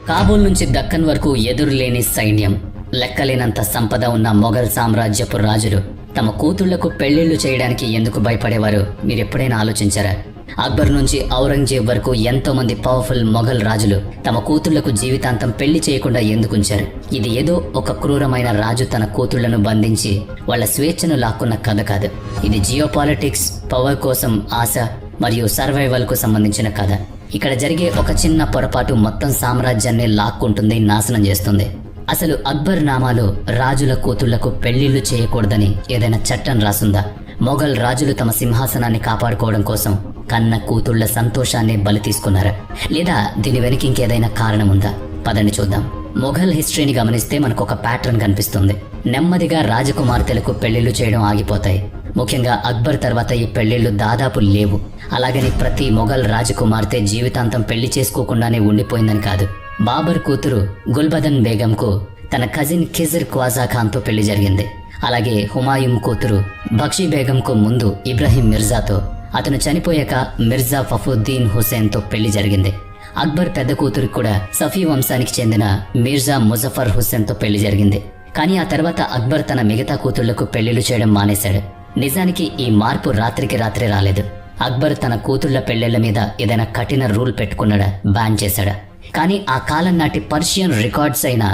కాబూల్ నుంచి దక్కన్ వరకు ఎదురులేని సైన్యం, లెక్కలేనంత సంపద ఉన్న మొఘల్ సామ్రాజ్యపు రాజులు తమ కూతుళ్లకు పెళ్లిళ్లు చేయడానికి ఎందుకు భయపడేవారు మీరెప్పుడైనా ఆలోచించారా? అక్బర్ నుంచి ఔరంగజేబ్ వరకు ఎంతో మంది పవర్ఫుల్ మొఘల్ రాజులు తమ కూతుళ్లకు జీవితాంతం పెళ్లి చేయకుండా ఎందుకుంచారు? ఇది ఏదో ఒక క్రూరమైన రాజు తన కూతుళ్లను బంధించి వాళ్ల స్వేచ్ఛను లాక్కున్న కథ కాదు. ఇది జియోపాలిటిక్స్, పవర్ కోసం ఆశ మరియు సర్వైవల్ కు సంబంధించిన కథ. ఇక్కడ జరిగే ఒక చిన్న పొరపాటు మొత్తం సామ్రాజ్యాన్ని లాక్కుంటుంది, నాశనం చేస్తుంది. అసలు అక్బర్ నామాలో రాజుల కూతుళ్లకు పెళ్లిళ్లు చేయకూడదని ఏదైనా చట్టం రాసుందా? మొఘల్ రాజులు తమ సింహాసనాన్ని కాపాడుకోవడం కోసం కన్న కూతుళ్ల సంతోషాన్ని బలి తీసుకున్నారా? లేదా దీని వెనక ఇంకేదైనా కారణం ఉందా? పదండి చూద్దాం. మొఘల్ హిస్టరీని గమనిస్తే మనకు ఒక ప్యాటర్న్ కనిపిస్తుంది. నెమ్మదిగా రాజకుమార్తెలకు పెళ్లిళ్లు చేయడం ఆగిపోతాయి. ముఖ్యంగా అక్బర్ తర్వాత ఈ పెళ్లిళ్లు దాదాపు లేవు. అలాగని ప్రతి మొఘల్ రాజకుమార్తె జీవితాంతం పెళ్లి చేసుకోకుండానే ఉండిపోయిందని కాదు. బాబర్ కూతురు గుల్బదన్ బేగంకు తన కజిన్ ఖిజర్ ఖ్వాజా ఖాన్తో పెళ్లి జరిగింది. అలాగే హుమాయూన్ కూతురు బక్షీ బేగంకు ముందు ఇబ్రహీం మిర్జాతో, అతను చనిపోయాక మిర్జా ఫఫుద్దీన్ హుసేన్తో పెళ్లి జరిగింది. అక్బర్ పెద్ద కూతురు కూడా సఫీ వంశానికి చెందిన మిర్జా ముజఫర్ హుస్సేన్తో పెళ్లి జరిగింది. కానీ ఆ తర్వాత అక్బర్ తన మిగతా కూతుళ్లకు పెళ్లిళ్లు చేయడం మానేశాడు. నిజానికి ఈ మార్పు రాత్రికి రాత్రే రాలేదు. అక్బర్ తన కూతుళ్ల పెళ్లిళ్ల మీద ఏదైనా కఠిన రూల్ పెట్టుకున్నాడా, బ్యాన్ చేశాడా? కానీ ఆ కాలం నాటి పర్షియన్ రికార్డ్స్ అయిన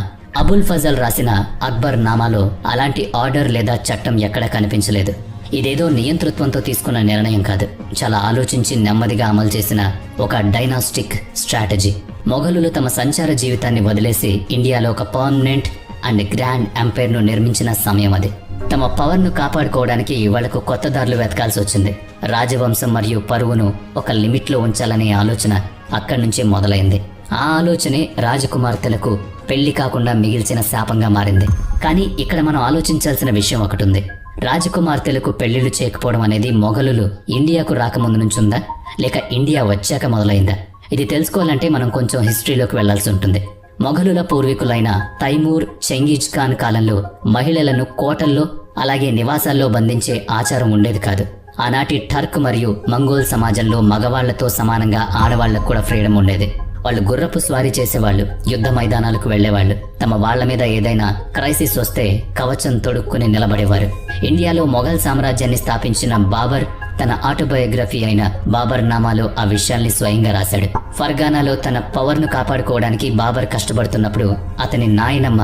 అబుల్ ఫజల్ రాసిన అక్బర్ నామాలో అలాంటి ఆర్డర్ లేదా చట్టం ఎక్కడా కనిపించలేదు. ఇదేదో నియంతృత్వంతో తీసుకున్న నిర్ణయం కాదు, చాలా ఆలోచించి నెమ్మదిగా అమలు చేసిన ఒక డైనాస్టిక్ స్ట్రాటజీ. మొఘలులు తమ సంచార జీవితాన్ని వదిలేసి ఇండియాలో ఒక పర్మనెంట్ అండ్ గ్రాండ్ ఎంపైర్ను నిర్మించిన సమయం అది. తమ పవర్ను కాపాడుకోవడానికి వాళ్లకు కొత్త దారులు వెతకాల్సి వచ్చింది. రాజవంశం మరియు పరువును ఒక లిమిట్లో ఉంచాలనే ఆలోచన అక్కడి నుంచే మొదలైంది. ఆ ఆలోచనే రాజకుమార్తెలకు పెళ్లి కాకుండా మిగిల్చిన శాపంగా మారింది. కానీ ఇక్కడ మనం ఆలోచించాల్సిన విషయం ఒకటి ఉంది. రాజకుమార్తెలకు పెళ్లిళ్లు చేయకపోవడం అనేది మొఘలులు ఇండియాకు రాకముందు నుంచి ఉందా, లేక ఇండియా వచ్చాక మొదలైందా? ఇది తెలుసుకోవాలంటే మనం కొంచెం హిస్టరీలోకి వెళ్లాల్సి ఉంటుంది. మొఘలుల పూర్వీకులైన తైమూర్, చెంగిజ్ ఖాన్ కాలంలో మహిళలను కోటల్లో అలాగే నివాసాల్లో బంధించే ఆచారం ఉండేది కాదు. ఆనాటి టర్క్ మరియు మంగోల్ సమాజంలో మగవాళ్లతో సమానంగా ఆడవాళ్లకు కూడా ఫ్రీడమ్ ఉండేది. వాళ్ళు గుర్రపు స్వారీ చేసేవాళ్ళు, యుద్ధ మైదానాలకు వెళ్లేవాళ్ళు. తమ వాళ్ల మీద ఏదైనా క్రైసిస్ వస్తే కవచం తొడుక్కుని నిలబడేవారు. ఇండియాలో మొఘల్ సామ్రాజ్యాన్ని స్థాపించిన బాబర్ తన ఆటోబయోగ్రఫీ అయిన బాబర్ నామాలో ఆ విషయాల్ని స్వయంగా రాశాడు. ఫర్గానాలో తన పవర్ను కాపాడుకోవడానికి బాబర్ కష్టపడుతున్నప్పుడు అతని నాయనమ్మ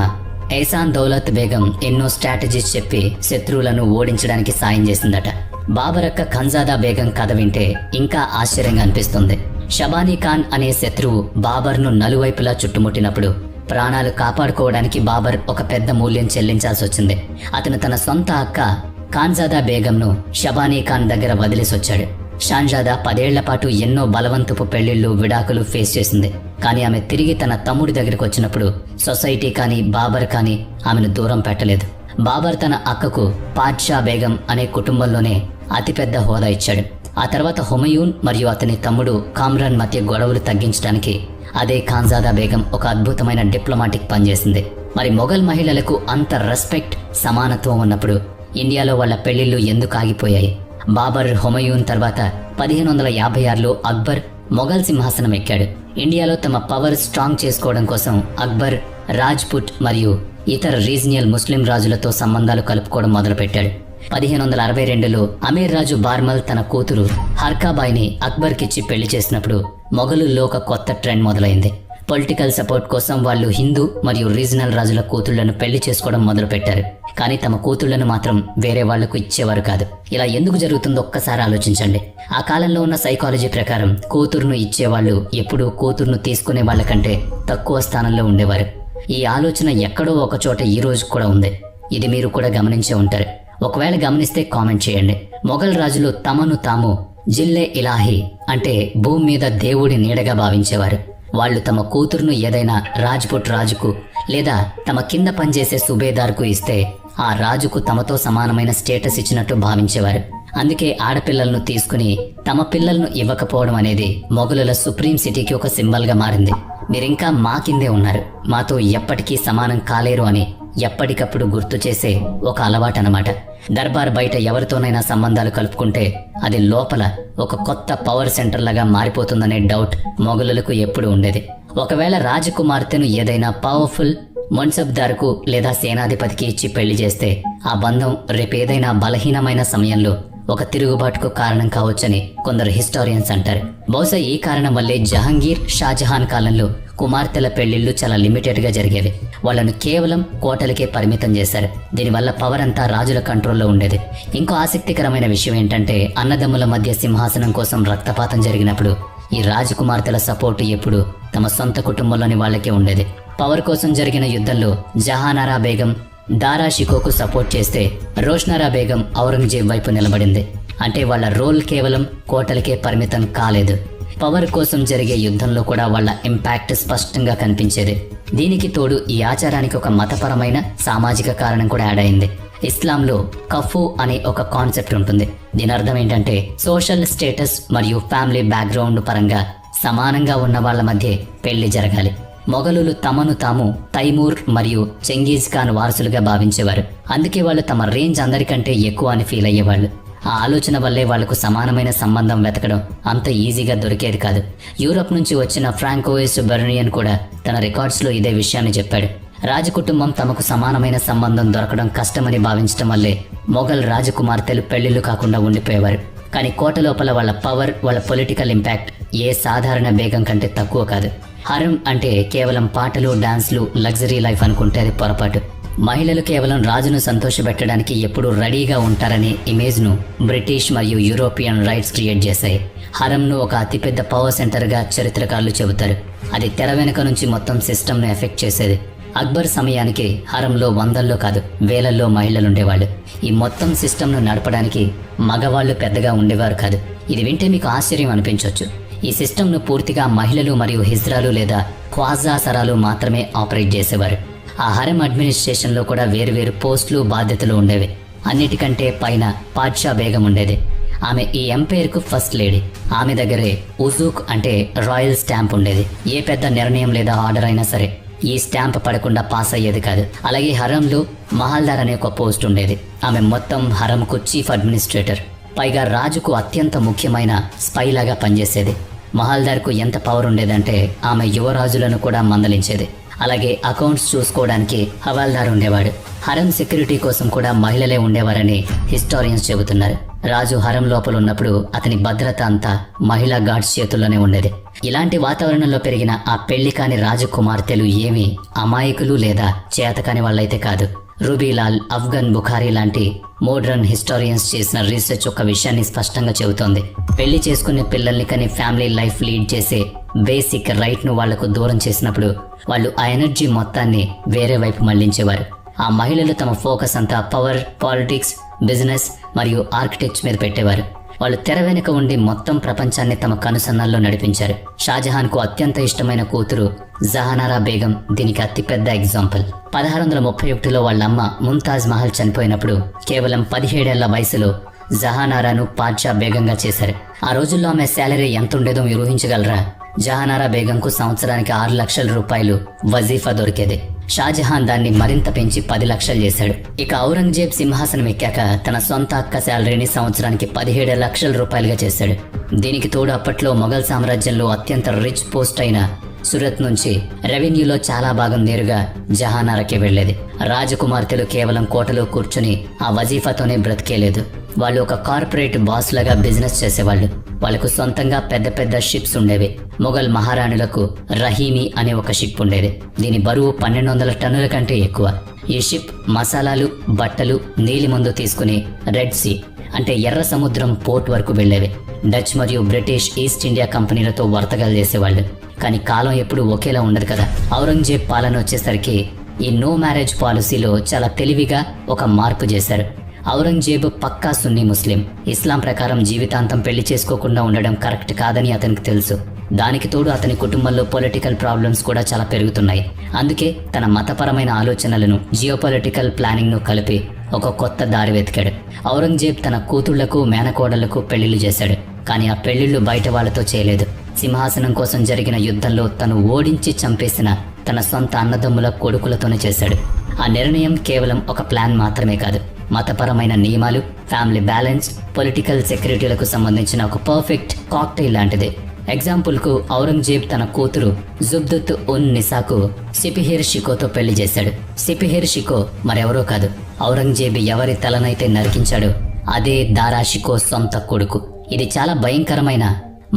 ఎహసాన్ దౌలత్ బేగం ఎన్నో స్ట్రాటజీస్ చెప్పి శత్రువులను ఓడించడానికి సాయం చేసిందట. బాబర్ అక్క ఖంజాదా బేగం కథ వింటే ఇంకా ఆశ్చర్యంగా అనిపిస్తుంది. షబానీ ఖాన్ అనే శత్రువు బాబర్ను నలువైపులా చుట్టుముట్టినప్పుడు ప్రాణాలు కాపాడుకోవడానికి బాబర్ ఒక పెద్ద మూల్యం చెల్లించాల్సి వచ్చింది. అతను తన సొంత అక్క ఖాన్జాదా బేగంను షబానీ ఖాన్ దగ్గర వదిలేసొచ్చాడు. షాన్జాదా 10 ఏళ్ల పాటు ఎన్నో బలవంతపు పెళ్లిళ్లు, విడాకులు ఫేస్ చేసింది. కానీ ఆమె తిరిగి తన తమ్ముడి దగ్గరికి వచ్చినప్పుడు సొసైటీ కానీ బాబర్ కానీ ఆమెను దూరం పెట్టలేదు. బాబర్ తన అక్కకు పాద్షా బేగం అనే కుటుంబంలోనే అతిపెద్ద హోదా ఇచ్చాడు. ఆ తర్వాత హుమయూన్ మరియు అతని తమ్ముడు కామ్రాన్ మధ్య గొడవలు తగ్గించడానికి అదే ఖాన్జాదా బేగం ఒక అద్భుతమైన డిప్లొమాటిక్ పనిచేసింది. మరి మొఘల్ మహిళలకు అంత రెస్పెక్ట్, సమానత్వం ఉన్నప్పుడు ఇండియాలో వాళ్ళ పెళ్లిళ్లు ఎందుకు ఆగిపోయాయి? బాబర్, హుమయూన్ తర్వాత 1556లో అక్బర్ మొఘల్ సింహాసనం ఎక్కాడు. ఇండియాలో తమ పవర్ స్ట్రాంగ్ చేసుకోవడం కోసం అక్బర్ రాజ్పుట్ మరియు ఇతర రీజనల్ ముస్లిం రాజులతో సంబంధాలు కలుపుకోవడం మొదలుపెట్టాడు. 1562లో అమీర్ రాజు బార్మల్ తన కూతురు హర్కాబాయిని అక్బర్కిచ్చి పెళ్లి చేసినప్పుడు మొఘలుల్లో ఒక కొత్త ట్రెండ్ మొదలైంది. పొలిటికల్ సపోర్ట్ కోసం వాళ్ళు హిందూ మరియు రీజనల్ రాజుల కూతుళ్లను పెళ్లి చేసుకోవడం మొదలుపెట్టారు. కానీ తమ కూతుళ్లను మాత్రం వేరే వాళ్లకు ఇచ్చేవారు కాదు. ఇలా ఎందుకు జరుగుతుందో ఒక్కసారి ఆలోచించండి. ఆ కాలంలో ఉన్న సైకాలజీ ప్రకారం కూతురును ఇచ్చేవాళ్ళు ఎప్పుడూ కూతురును తీసుకునే వాళ్ళకంటే తక్కువ స్థానంలో ఉండేవారు. ఈ ఆలోచన ఎక్కడో ఒక చోట ఈ రోజు కూడా ఉంది. ఇది మీరు కూడా గమనించే ఉంటారు. ఒకవేళ గమనిస్తే కామెంట్ చేయండి. మొఘల్ రాజులు తమను తాము జిల్లే ఇలాహి అంటే భూమి మీద దేవుడి నీడగా భావించేవారు. వాళ్ళు తమ కూతురును ఏదైనా రాజ్పుట్ రాజుకు లేదా తమ కింద పనిచేసే సుబేదార్కు ఇస్తే ఆ రాజుకు తమతో సమానమైన స్టేటస్ ఇచ్చినట్టు భావించేవారు. అందుకే ఆడపిల్లలను తీసుకుని తమ పిల్లలను ఇవ్వకపోవడం అనేది మొఘలుల సుప్రీం సిటీకి ఒక సింబల్గా మారింది. మీరింకా మా కిందే ఉన్నారు, మాతో ఎప్పటికీ సమానం కాలేరు అని ఎప్పటికప్పుడు గుర్తు చేసే ఒక అలవాటు అన్నమాట. దర్బార్ బయట ఎవరితోనైనా సంబంధాలు కలుపుకుంటే అది లోపల ఒక కొత్త పవర్ సెంటర్ లాగా మారిపోతుందనే డౌట్ మొఘలులకు ఎప్పుడు ఉండేది. ఒకవేళ రాజకుమార్తెను ఏదైనా పవర్ఫుల్ మన్సబ్దార్కు లేదా సేనాధిపతికి ఇచ్చి పెళ్లి చేస్తే ఆ బంధం రేపేదైనా బలహీనమైన సమయంలో ఒక తిరుగుబాటుకు కారణం కావచ్చని కొందరు హిస్టారియన్స్ అంటారు. బహుశా ఈ కారణం వల్లే జహాంగీర్, షాజహాన్ కాలంలో కుమార్తెల పెళ్లిళ్లు చాలా లిమిటెడ్ గా జరిగేవి. వాళ్లను కేవలం కోటలకే పరిమితం చేశారు. దీనివల్ల పవర్ అంతా రాజుల కంట్రోల్లో ఉండేది. ఇంకో ఆసక్తికరమైన విషయం ఏంటంటే అన్నదమ్ముల మధ్య సింహాసనం కోసం రక్తపాతం జరిగినప్పుడు ఈ రాజకుమార్తెల సపోర్టు ఎప్పుడు తమ సొంత కుటుంబంలోని వాళ్ళకే ఉండేది. పవర్ కోసం జరిగిన యుద్ధంలో జహానారా బేగం దారా షికోకు సపోర్ట్ చేస్తే రోష్నారా బేగం ఔరంగజేబ్ వైపు నిలబడింది. అంటే వాళ్ళ రోల్ కేవలం కోటలకే పరిమితం కాలేదు. పవర్ కోసం జరిగే యుద్ధంలో కూడా వాళ్ళ ఇంపాక్ట్ స్పష్టంగా కనిపించేది. దీనికి తోడు ఈ ఆచారానికి ఒక మతపరమైన సామాజిక కారణం కూడా యాడ్ అయింది. ఇస్లాంలో కఫు అనే ఒక కాన్సెప్ట్ ఉంటుంది. దీని అర్థం ఏంటంటే సోషల్ స్టేటస్ మరియు ఫ్యామిలీ బ్యాక్గ్రౌండ్ పరంగా సమానంగా ఉన్న వాళ్ళ మధ్య పెళ్లి జరగాలి. మొఘలులు తమను తాము తైమూర్ మరియు చెంగీజ్ ఖాన్ వారసులుగా భావించేవారు. అందుకే వాళ్ళు తమ రేంజ్ అందరికంటే ఎక్కువ అని ఫీల్ అయ్యేవాళ్ళు. ఆ ఆలోచన వల్లే వాళ్లకు సమానమైన సంబంధం వెతకడం అంత ఈజీగా దొరికేది కాదు. యూరప్ నుంచి వచ్చిన ఫ్రాంకోయిస్ బెర్నియన్ కూడా తన రికార్డ్స్లో ఇదే విషయాన్ని చెప్పాడు. రాజకుటుంబం తమకు సమానమైన సంబంధం దొరకడం కష్టమని భావించడం వల్లే మొఘల్ రాజకుమార్తెలు పెళ్లిళ్లు కాకుండా ఉండిపోయేవారు. కానీ కోట లోపల వాళ్ళ పవర్, వాళ్ళ పొలిటికల్ ఇంపాక్ట్ ఏ సాధారణ బేగం కంటే తక్కువ కాదు. హరం అంటే కేవలం పాటలు, డాన్స్లు, లగ్జరీ లైఫ్ అనుకుంటే అది పొరపాటు. మహిళలు కేవలం రాజును సంతోషపెట్టడానికి ఎప్పుడూ రెడీగా ఉంటారనే ఇమేజ్ను బ్రిటిష్ మరియు యూరోపియన్ రైట్స్ క్రియేట్ చేశాయి. హరంను ఒక అతిపెద్ద పవర్ సెంటర్గా చరిత్రకారులు చెబుతారు. అది తెర వెనుక నుంచి మొత్తం సిస్టమ్ను ఎఫెక్ట్ చేసేది. అక్బర్ సమయానికి హరంలో వందల్లో కాదు వేలల్లో మహిళలుండేవాళ్ళు. ఈ మొత్తం సిస్టమ్ను నడపడానికి మగవాళ్లు పెద్దగా ఉండేవారు కాదు. ఇది వింటే మీకు ఆశ్చర్యం అనిపించవచ్చు. ఈ సిస్టమ్ను పూర్తిగా మహిళలు మరియు హిజ్రాలు లేదా ఖ్వాజా సరాలు మాత్రమే ఆపరేట్ చేసేవారు. ఆ హరం అడ్మినిస్ట్రేషన్లో కూడా వేరువేరు పోస్టులు, బాధ్యతలు ఉండేవి. అన్నిటికంటే పైన పాడ్షా బేగం ఉండేది. ఆమె ఈ ఎంపైర్కు ఫస్ట్ లేడీ. ఆమె దగ్గరే ఉజూక్ అంటే రాయల్ స్టాంప్ ఉండేది. ఏ పెద్ద నిర్ణయం లేదా ఆర్డర్ అయినా సరే ఈ స్టాంప్ పడకుండా పాస్ అయ్యేది కాదు. అలాగే హరంలో మహల్దార్ అనే ఒక పోస్ట్ ఉండేది. ఆమె మొత్తం హరంకు చీఫ్ అడ్మినిస్ట్రేటర్. పైగా రాజుకు అత్యంత ముఖ్యమైన స్పై లాగా పనిచేసేది. మహల్దార్కు ఎంత పవర్ ఉండేదంటే ఆమె యువరాజులను కూడా మందలించేది. అలాగే అకౌంట్స్ చూసుకోవడానికి హవాల్దార్ ఉండేవాడు. హరం సెక్యూరిటీ కోసం కూడా మహిళలే ఉండేవారని హిస్టారియన్స్ చెబుతున్నారు. రాజు హరం లోపల ఉన్నప్పుడు అతని భద్రత అంతా మహిళా గార్డ్స్ చేతుల్లోనే ఉండేది. ఇలాంటి వాతావరణంలో పెరిగిన ఆ పెళ్లి కాని రాజకుమార్తెలు ఏమీ అమాయకులు లేదా చేతకాని వాళ్ళైతే కాదు. రూబీలాల్, అఫ్ఘన్ బుఖారీ లాంటి మోడ్రన్ హిస్టారియన్స్ చేసిన రీసెర్చ్ ఒక విషయాన్ని స్పష్టంగా చెబుతోంది. పెళ్లి చేసుకునే పిల్లల్ని కానీ ఫ్యామిలీ లైఫ్ లీడ్ చేసే బేసిక్ రైట్ను వాళ్లకు దూరం చేసినప్పుడు వాళ్ళు ఆ ఎనర్జీ మొత్తాన్ని వేరే వైపు మళ్లించేవారు. ఆ మహిళలు తమ ఫోకస్ అంతా పవర్, పాలిటిక్స్, బిజినెస్ మరియు ఆర్కిటెక్చర్ మీద పెట్టేవారు. వాళ్ళు తెర వెనుక ఉండి మొత్తం ప్రపంచాన్ని తమ కనుసన్నల్లో నడిపించారు. షాజహాన్కు అత్యంత ఇష్టమైన కూతురు జహానారా బేగం దీనికి అతిపెద్ద ఎగ్జాంపుల్. 1631లో వాళ్ళమ్మ ముంతాజ్ మహల్ చనిపోయినప్పుడు కేవలం 17 ఏళ్ల వయసులో జహానారాను పాడ్షా బేగంగా చేశారు. ఆ రోజుల్లో ఆమె శాలరీ ఎంత ఉండేదో మీరు ఊహించగలరా? జహానారా బేగంకు సంవత్సరానికి 6 లక్షల రూపాయలు వజీఫా దొరికేది. షాజహాన్ దాన్ని మరింత పెంచి 10 లక్షలు చేశాడు. ఇక ఔరంగజేబ్ సింహాసనం ఎక్కాక తన సొంత అక్క శాలరీని సంవత్సరానికి 17 లక్షల రూపాయలుగా చేశాడు. దీనికి తోడు అప్పట్లో మొఘల్ సామ్రాజ్యంలో అత్యంత రిచ్ పోస్ట్ అయిన సురత్ నుంచి రెవెన్యూలో చాలా భాగం నేరుగా జహానారాకే వెళ్లేది. రాజకుమార్తెలు కేవలం కోటలో కూర్చుని ఆ వజీఫాతోనే బ్రతికేలేదు. వాళ్ళు ఒక కార్పొరేట్ బాస్ లాగా బిజినెస్ చేసేవాళ్ళు. వాళ్లకు సొంతంగా పెద్ద పెద్ద షిప్స్ ఉండేవి. మొఘల్ మహారాణులకు రహీమి అనే ఒక షిప్ ఉండేది. దీని బరువు 1200 టన్నుల కంటే ఎక్కువ. ఈ షిప్ మసాలాలు, బట్టలు, నీలిమందు తీసుకుని రెడ్ సీ అంటే ఎర్ర సముద్రం పోర్ట్ వరకు వెళ్లేవి. డచ్ మరియు బ్రిటిష్ ఈస్ట్ ఇండియా కంపెనీలతో వర్తకాలు చేసేవాళ్ళు. కానీ కాలం ఎప్పుడు ఒకేలా ఉండదు కదా. ఔరంగజేబ్ పాలన వచ్చేసరికి ఈ నో మ్యారేజ్ పాలసీలో చాలా తెలివిగా ఒక మార్పు చేశారు. ఔరంగజేబ్ పక్కా సున్నీ ముస్లిం. ఇస్లాం ప్రకారం జీవితాంతం పెళ్లి చేసుకోకుండా ఉండడం కరెక్ట్ కాదని అతనికి తెలుసు. దానికి తోడు అతని కుటుంబంలో పొలిటికల్ ప్రాబ్లమ్స్ కూడా చాలా పెరుగుతున్నాయి. అందుకే తన మతపరమైన ఆలోచనలను జియోపొలిటికల్ ప్లానింగ్ ను కలిపి ఒక కొత్త దారి వెతికాడు. ఔరంగజేబ్ తన కూతుళ్లకు, మేనకోడళ్లకు పెళ్లిళ్లు చేశాడు. కానీ ఆ పెళ్లిళ్లు బయట వాళ్లతో చేయలేదు. సింహాసనం కోసం జరిగిన యుద్ధంలో తను ఓడించి చంపేసిన తన సొంత అన్నదమ్ముల కొడుకులతోనే చేశాడు. ఆ నిర్ణయం కేవలం ఒక ప్లాన్ మాత్రమే కాదు, మతపరమైన నియమాలు, ఫ్యామిలీ బ్యాలెన్స్, పొలిటికల్ సెక్యూరిటీలకు సంబంధించిన ఒక పర్ఫెక్ట్ కాక్టైల్ లాంటిది. ఎగ్జాంపుల్కు ఔరంగజేబ్ తన కూతురు జుబ్దుత్ ఉన్ నిసాకు సిపిహిర్ షికోతో పెళ్లి చేశాడు. సిపిహిర్ షికో మరెవరో కాదు, ఔరంగజేబ్ ఎవరి తలనైతే నరికించాడో అదే దారా షికో సొంత కొడుకు. ఇది చాలా భయంకరమైన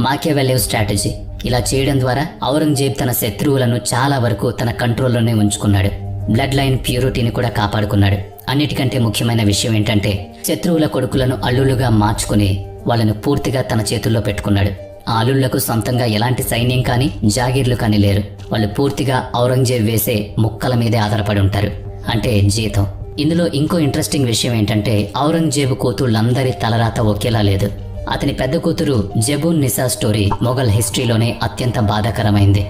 మాకియావెల్లీ స్ట్రాటజీ. ఇలా చేయడం ద్వారా ఔరంగజేబ్ తన శత్రువులను చాలా వరకు తన కంట్రోల్లోనే ఉంచుకున్నాడు. బ్లడ్ లైన్ ప్యూరిటీని కూడా కాపాడుకున్నాడు. అన్నిటికంటే ముఖ్యమైన విషయం ఏంటంటే శత్రువుల కొడుకులను అల్లులుగా మార్చుకుని వాళ్ళను పూర్తిగా తన చేతుల్లో పెట్టుకున్నాడు. ఆ అల్లుళ్లకు సొంతంగా ఎలాంటి సైన్యం కానీ జాగీర్లు కానీ లేరు. వాళ్ళు పూర్తిగా ఔరంగజేబ్ వేసే ముక్కల మీదే ఆధారపడి ఉంటారు, అంటే జీతం. ఇందులో ఇంకో ఇంట్రెస్టింగ్ విషయం ఏంటంటే ఔరంగజేబు కూతుళ్ళందరి తలరాత ఒకేలా లేదు. అతని పెద్ద కూతురు జెబూన్ నిసా స్టోరీ మొఘల్ హిస్టరీలోనే అత్యంత బాధాకరమైంది.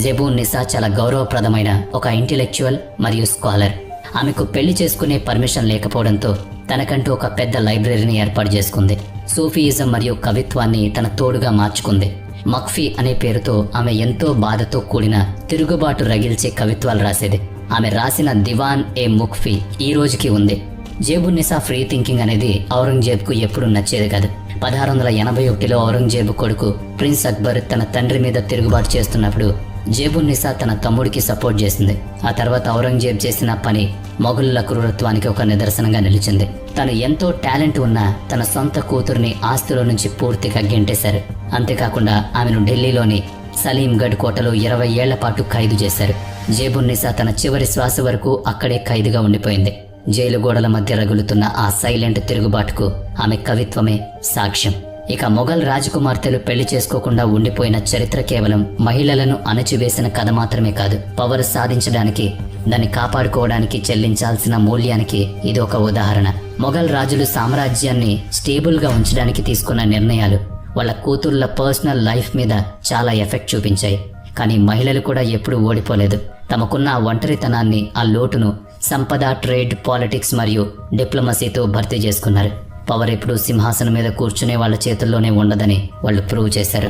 జెబూన్ నిసా చాలా గౌరవప్రదమైన ఒక ఇంటెలెక్చువల్ మరియు స్కాలర్. ఆమెకు పెళ్లి చేసుకునే పర్మిషన్ లేకపోవడంతో తనకంటూ ఒక పెద్ద లైబ్రరీని ఏర్పాటు చేసుకుంది. సూఫీయిజం మరియు కవిత్వాన్ని తన తోడుగా మార్చుకుంది. మక్ఫీ అనే పేరుతో ఆమె ఎంతో బాధతో కూడిన తిరుగుబాటు రగిల్చే కవిత్వాలు రాసేది. ఆమె రాసిన దివాన్ ఏ ముఖ్ఫీ ఈ రోజుకి ఉంది. జేబున్ నిసా ఫ్రీ థింకింగ్ అనేది ఔరంగజేబ్కు ఎప్పుడూ నచ్చేది కాదు. 1681లో ఔరంగజేబు కొడుకు ప్రిన్స్ అక్బర్ తన తండ్రి మీద తిరుగుబాటు చేస్తున్నప్పుడు జేబున్ నిసా తన తమ్ముడికి సపోర్ట్ చేసింది. ఆ తర్వాత ఔరంగజేబ్ చేసిన పని మొఘలుల క్రూరత్వానికి ఒక నిదర్శనంగా నిలిచింది. తను ఎంతో టాలెంట్ ఉన్న తన సొంత కూతుర్ని ఆస్తుల నుంచి పూర్తిగా గెంటేశారు. అంతేకాకుండా ఆమెను ఢిల్లీలోని సలీంగఢ్ కోటలో 20 ఏళ్ల పాటు ఖైదు చేశారు. జేబున్ నిసా తన చివరి శ్వాస వరకు అక్కడే ఖైదుగా ఉండిపోయింది. జైలు గోడల మధ్య రగులుతున్న ఆ సైలెంట్ తిరుగుబాటుకు ఆమె కవిత్వమే సాక్ష్యం. ఇక మొఘల్ రాజకుమార్తెలు పెళ్లి చేసుకోకుండా ఉండిపోయిన చరిత్ర కేవలం మహిళలను అణచివేసిన కథ మాత్రమే కాదు, పవర్ సాధించడానికి, దాన్ని కాపాడుకోవడానికి చెల్లించాల్సిన మూల్యానికి ఇది ఒక ఉదాహరణ. మొఘల్ రాజులు సామ్రాజ్యాన్ని స్టేబుల్గా ఉంచడానికి తీసుకున్న నిర్ణయాలు వాళ్ళ కూతుర్ల పర్సనల్ లైఫ్ మీద చాలా ఎఫెక్ట్ చూపించాయి. కానీ మహిళలు కూడా ఎప్పుడూ ఓడిపోలేదు. తమకున్న ఆ ఒంటరితనాన్ని, ఆ లోటును సంపద, ట్రేడ్, పాలిటిక్స్ మరియు డిప్లొమసీతో భర్తీ చేసుకున్నారు. పవర్ ఎప్పుడూ సింహాసనం మీద కూర్చునే వాళ్ళ చేతుల్లోనే ఉండదని వాళ్ళు ప్రూవ్ చేశారు.